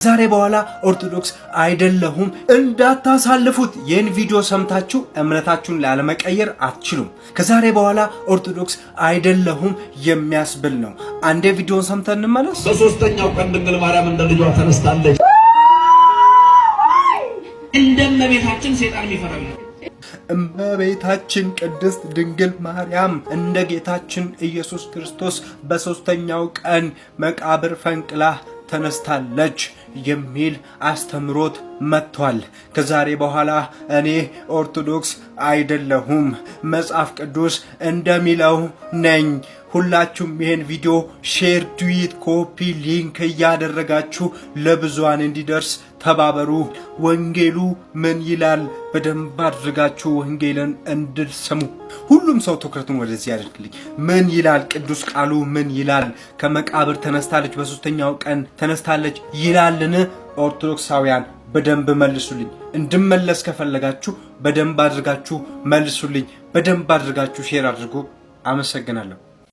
ዛሬ በኋላ ኦርቶዶክስ አይደለሁም እንዳታሳልፉት። ይህን ቪዲዮ ሰምታችሁ እምነታችሁን ላለመቀየር አትችሉም። ከዛሬ በኋላ ኦርቶዶክስ አይደለሁም የሚያስብል ነው። አንዴ ቪዲዮን ሰምተን እንመለስ። በሶስተኛው ቀን ድንግል ማርያም እንደ ልጇ ተነስታለች። እንደመቤታችን ሰይጣን ይፈራል። እመቤታችን ቅድስት ድንግል ማርያም እንደ ጌታችን ኢየሱስ ክርስቶስ በሶስተኛው ቀን መቃብር ፈንቅላ ተነስታለች የሚል አስተምሮት መጥቷል። ከዛሬ በኋላ እኔ ኦርቶዶክስ አይደለሁም፣ መጽሐፍ ቅዱስ እንደሚለው ነኝ። ሁላችሁም ይሄን ቪዲዮ ሼር፣ ዱዊት፣ ኮፒ ሊንክ እያደረጋችሁ ለብዙሃን እንዲደርስ ተባበሩ። ወንጌሉ ምን ይላል? በደንብ አድርጋችሁ ወንጌልን እንድትሰሙ ሁሉም ሰው ትኩረቱን ወደዚህ ያደርግልኝ። ምን ይላል ቅዱስ ቃሉ? ምን ይላል? ከመቃብር ተነስታለች፣ በሶስተኛው ቀን ተነስታለች ይላልን? ኦርቶዶክሳውያን በደንብ መልሱልኝ። እንድመለስ ከፈለጋችሁ በደንብ አድርጋችሁ መልሱልኝ። በደንብ አድርጋችሁ ሼር አድርጉ። አመሰግናለሁ።